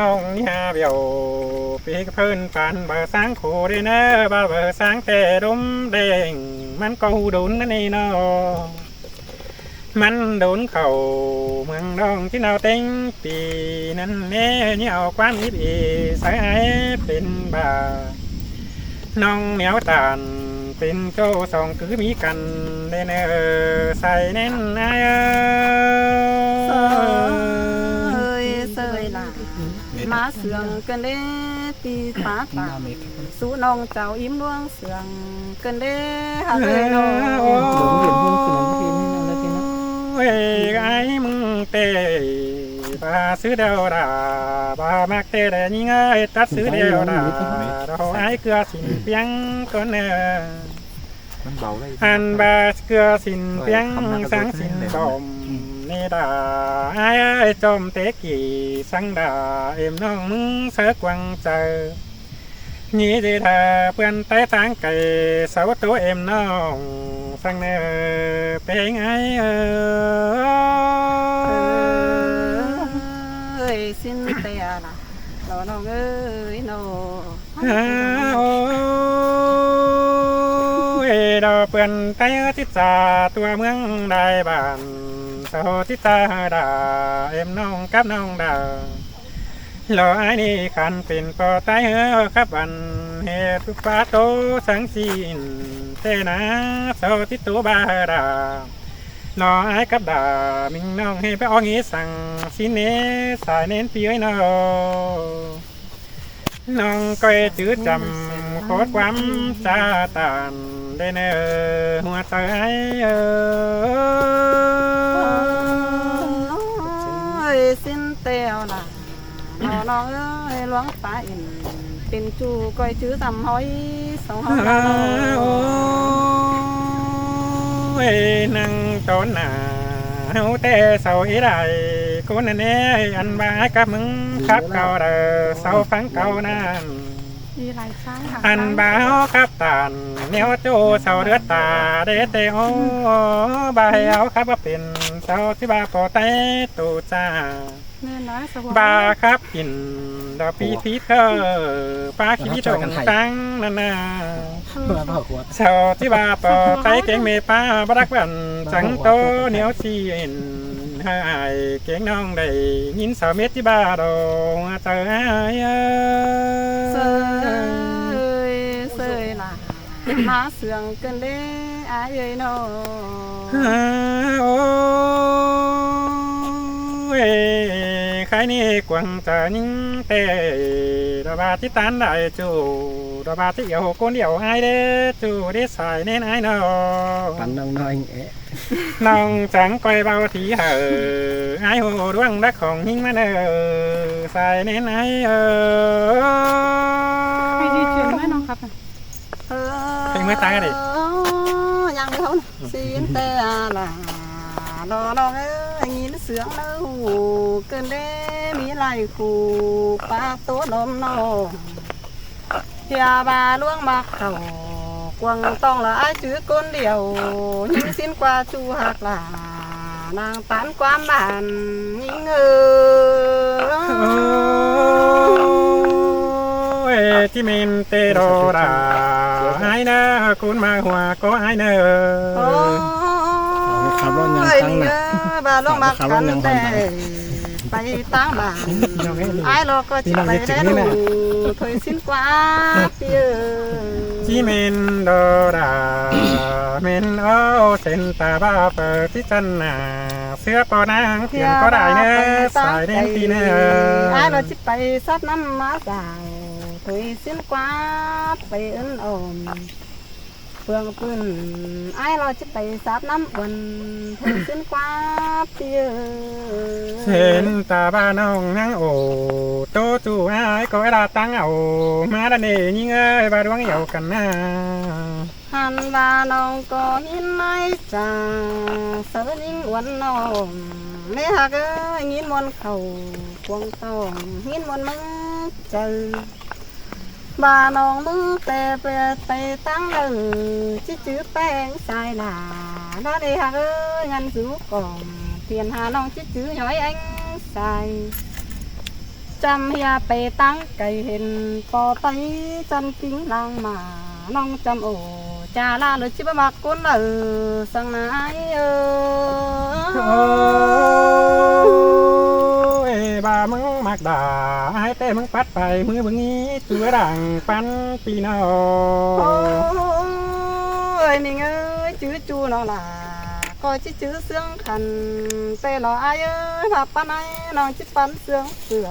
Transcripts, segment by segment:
น้องยาเบียวปีกเพิ่นปานเบอร์สางโคได้เนอะบ่าเบอร์สางแต่ดมแดงมันก็หูดุนนั่นนี่เนาะมันโดนเข่าเมืองดองที่เราเต็งปีนั้นแน่เนี่ยเอาความอิบอีใส่เป็นบ่าน้องเหนียวตานเป็นโจ้สองคือมีกันได้เนอใส่แน่นนายเสยล่ะมาเสืองกันเด้ปีปากปากสู้น้องเจ้าอิ่มดวงเสืองกันเด้หาเลยน้องเอ้ยไอ้มึงเตะบาซื้อเดียวดาบามักเตะได้ยิ่งไอ้ตัดซื้อเดียวดาเราไอ้เกลือสินเปียงก่อนเนออันบาเกลือสินเปียงสังสินดอมนี่ดาไอ้จอมเตะกี่สังดาเอ็มน้องมึงเสือกวังเจอนี่ดีท่าเพื่อนไต่ทางไก่สาวตัวเอ็มน้องสังเนอเป็นไงสิ้นเตียล่ะน้องเอ้ยน้องดอกเปื่อนไต่ทิศาตัวเมืองได้บ้านสาวทิศาดาเอ็มน้องกับน้องดารอไอ้นี่ขันเป็นปอไต่ครับวันเหตุปาโตสังสินเตนะสาวทิศตัวบาดารอไอ้กับดามิงน้องให้ไปออกงี้สั่งสิเนสายเน้นปีไว้น้องก็จื้อจำโคตรความชาตานได้เนอหัวใจสิ้นเตียวล่ะน้องเอ้ยหลวงตาอินเป็นจูก้อยจื้อตำห้อยสองห้อยนั่งต้นหนาเฮาแต่เสาอีได้คนนั้นเนี่ยอันบ้ากับมึงครับเก่าเด้อเสาฟังเก่านั้นอันบ้าครับตานเนียวโจเสาเดือดตาเด็ดเตโอบาเอาครับว่าเป็นเสาที่บาปอเตตูจ้าบาครับกินดอกปีพีเธอปลาขี้ตรงตั้งนั่นน่ะเสาที่บาปอเตเก่งเมป้าบรักบันจังโตเนียวชีอินให้เก่งน้องได้ยินสาวเม็ดที่บาดงเจอเสยล่ะมาเสืองกันเด้อายเอ้ยน้องใครนี่กวางจะยิ่งเตะดาบาที่ตันได้จูดาบาที่เหี่ยวคนเดียวไอ้เด้จูได้ใส่เน้นไอ้น้องปันน้องน้อยเอ๊ะน้องจังก้อยเบาทีเหอไอ้หัวดวงดักของยิ่งมาเนอใส่เน้นไอ้ให้ดีเชียงไหมน้องครับเพลงเมื่อตายกันดิยังไม่เขาสิ้นเตียล่ะน้องเอ้ยยินเสียงเล่าเกินเด้มีไหลคู่ปากตัวนมน้องอย่าบาล่วงบักเขากวางต้องละไอ้จื้อคนเดียวยิงสิ้นกว่าจูหักหลานางตันความบานยิงที่มินเตโรดาไอ้เนอคุณมาหัวก็ไอ้เนอขับรถยังตั้งนะบาลงมากันแต่ไปตั้งบ้านไอ้เราก็จะไปได้ดูเคยสิ้นกว่าเปียที่มินโดดามินโอเซนตาบ้าเปิดที่จันนาเสื้อปอนางเพียงก็ได้เนอสายเด่นตีเนอไอ้เราจะไปซัดน้ำมาสาวเคยสิ้นกว่าไปอื่นอมเพื่องปืนไอ้เราจะไปซับน้ำบนเคยสิ้นกว่าเปียเซนตาบ้าน้องนั่งโอโตจูไอ้ก็ไอ้ลาตั้งเอามาดันเองยิ่งเอ้ยบาดวงเหี่ยวกันนะหันบาน้องก็ยินไม่จ่าเสือยิ่งวันน้องเลี้ยกเอ้ยยินมนเขาควงต้องยินมนมึงเจอบาน้องมือไปตั้งเลยจื้อแป้งใส่หนาน้าเลี้ยกเอ้ยงันสูก่อนเปลี่ยนหาน้องจื้อย้อยอันใส่ จำเฮียไปตั้งไก่เห็นปอไปจันปิ้งนางมาน้องจำโอจาลาเลยชิบะมักก้นสังนายบ่ามึงมักด่าให้แต่มึงปัดไปมือบึงนี้ตัวดังปันปีนอนี่เอ้ยจื้อจูน้องล่ะก็จื้อเสื่องขันแต่หล่ออายเอ้ยผับปานไหนน้องจิปันเสื่องเสือ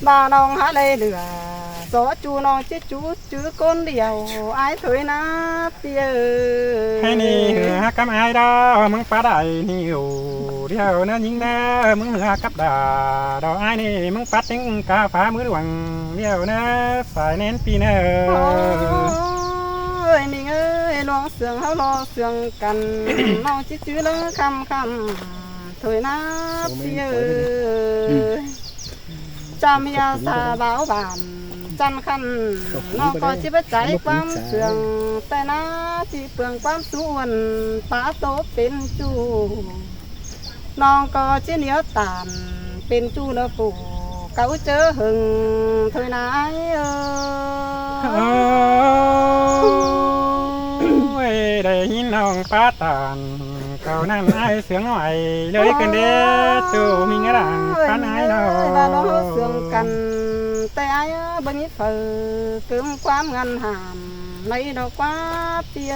บ่าน้องหาเลยเดือสอจูน้องจื้อก้นเดียวอายถอยนะเปียให้นี่หัวกับอายดาวมึงปัดได้นี่อยู่เดียวนะยิงนะมึงหัวกับด่าดอกอายนี่มึงปัดยิงกาฟ้ามือดวงเดียวนะสายเน้นปีเนอนี่เอ้ยลองเสืองเขาลองเสืองกันน้องจื้อเลยคำถอยนะเปียจำยาสาบ่าวบานจันคันน้องก็จิบใจความเสื่องแต่น้าที่เปลืองความส่วนป้าโตเป็นจูน้องก็จิเหนียวตานเป็นจูแล้วปู่เก่าเจอหึงเธอนายได้ยินน้องป้าตานเก่านั่นไอเสียงหน่อยเลยกันเด้ตูมีงรังป้าไอน้องว่าน้องเสื่องกันแต่ไอ้บังนี้เฟอเกิมความงันหามในดอกว่าเปีย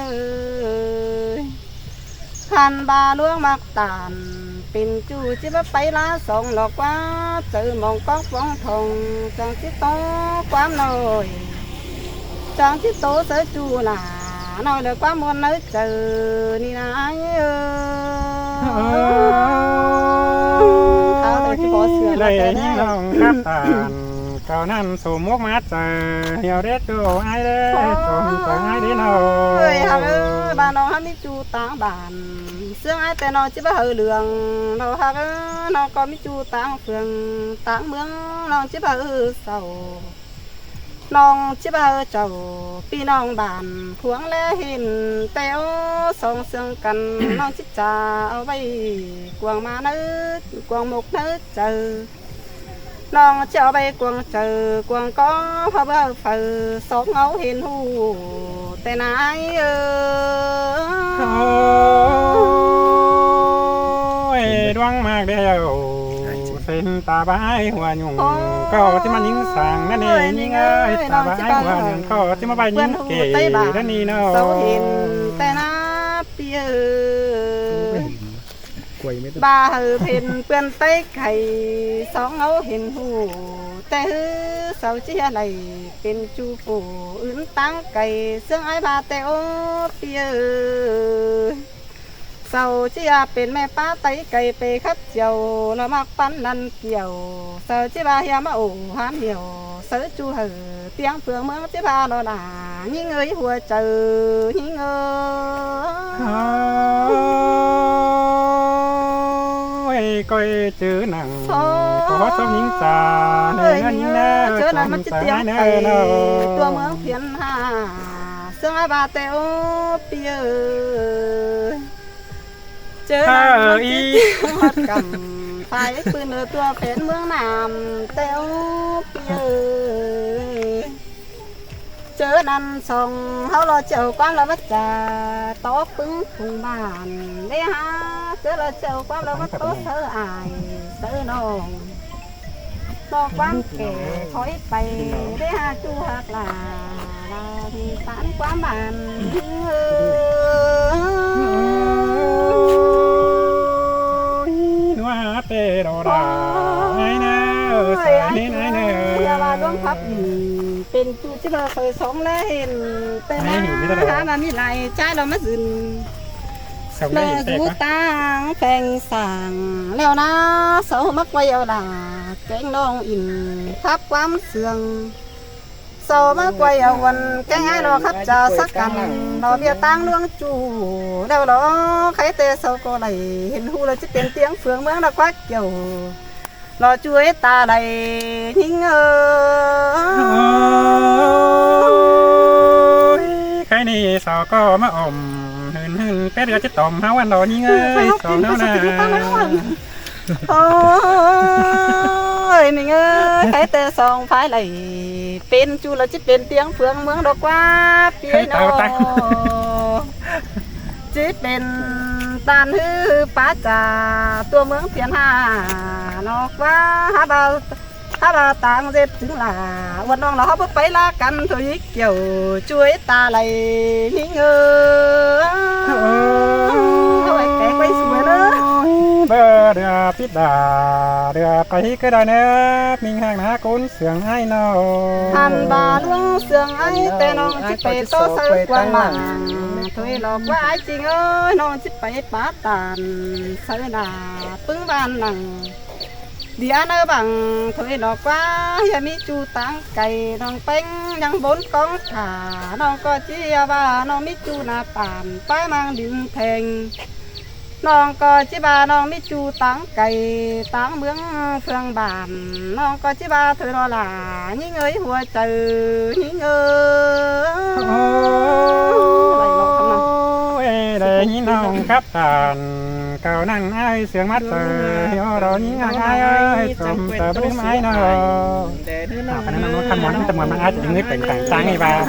ขันบาล่วงมักตานเป็นจูจิบไปลาสองดอกว่าเจอมองก้องฟ้องทองจังจิโตความน้อยจังจิโตเสือจูหนาน้อยเลยความมวลนึกเจอนี่นะเขาแต่ที่ขอเสือเลยยิ่งลองครับตาเก่านั่นสมมกมาเจอเหี่ยวเด็ดตัวไอ้เด้สมตัวไอ้เด้นบ้านน้องฮันมิจูต่างบ้านเสื่องไอ้แต่น้องจิบะเหือเหลืองน้องฮักน้องก็มิจูต่างเฟืองต่างเมืองน้องจิบะเหือเศร้าน้องจิบะเหือเจ้าพี่น้องบ้านพวงและหินเต้วสองเสื่องกันน้องจิจ่าเอาไว้กวางมานึกกวางหมกนึกเจอน้องเจ้าไปกวางเจอกวางก็พะเบ้อฝือสองเงาเห็นหูแต่นายดวงมากเดียวเส้นตาบ้ายหัวยุ่งก็ที่มันยิงสั่งนั่นเองยิงเอ้ยตาบ้ายหัวยุ่งก็ที่มาใบยิงเก๋ด้านนี้เนาะเสาเห็นแต่นาเปียบ้าเหือเพ่นเปื้อนเต้ไข่สองเงาเห็นหูแต่ฮือเสาเชี่ยไหลเป็นจูปูอื่นตั้งไก่เสื่องไอ้บาแต่โอเปียเสาเชี่ยเป็นแม่ป้าไตไก่ไปคัดเจียวแล้วมักปั้นนันเกี่ยวเสาเชี่ยบาเฮียมาโอ้หามเหี่ยวเสือจูหือเตียงเฟืองเมืองเชี่ยบาโนดายิ่งเอ้ยหัวเจอยิ่งเอ้ก็เจอหนังก็ชอบยิงจ่าในนั้นยิงแน่เจอหนังมันจะเตียงไปตัวเมืองเพียนหาเสื่องบาเตโอเปียเจอหนังมันจะเตียงวัดกำไฟปืนเนื้อตัวเป็นเมืองนามเตโอเปียเจอนันส่งเขารอเจ้าความเราวัดจ่าโต๊ะปึ้งพุงบ้านได้ฮะเจอเราเจ้าความเราวัดโต๊ะเธออายเธอน้องบอกความแก่ถอยไปได้ฮะจูหักลาเราที่สานความบ้านนัวเตะดอดาไอ้เน่ใส่นี่ไอ้เน่อย่ามาร่วมพับเป็นจูที่เราเคยสองเล่นแต่นะหามามีไรใจเรามาซึนเลยดูตังแปงสั่งแล้วนะเสามักไว้เอาด่าแกงน้องอินทับความเสื่องเสามักไว้เอาวันแกงไอ้เราครับจะสักกันเราเบียตังเรื่องจูแล้วเราใครเตะเสาก็ไหลเห็นหูเราจะเป็นเตียงเฟืองเมืองเราควักเกี่ยวรอช่วยตาไหลทิ้งใครนี่สาวก็มาอมหืนแค่เดือจะต่อมหาวันรอนี่เงยสองเท่านั้นโอ้ย mình ơi cái tê song phái lại bên chu là chỉ bên tiếng phương mương độc quá phía nó chỉ bên tàn hư phá trà tua mương thiên hà nó quá hát bà tàng dệt chứng là quân non nó bớt bấy lá căn thôi kiểu chuối ta lại nghi ngờ thôi cái quay suối nữa bờ đưa pít đà đưa cái đời nè mình hàng ná cún sườn ai nó hàn bà luôn sườn ai tên nó chỉ phải to sơ quang màng thôi nó quá ai chinh ơi nó chỉ phải bát tàn sơ là pưng ban nằng đi ăn ở bằng thôi nó quá giờ mi chu tăng cày nong bánh nhang bốn con thả nó có chi ba nó mi chu na tàn phải mang điện thành nó có chi ba nó mi chu tăng cày tăng mướn phương bản nó có chi ba thôi nó là những người hùa trừ những người để nhìn nông khắp tàn cầu năng ai sướng mắt rồi hiểu đó những ai ơi trộm tờ bên máy nó cái nó khăn món nó ai chỉ nghĩ cảnh sáng ngày ba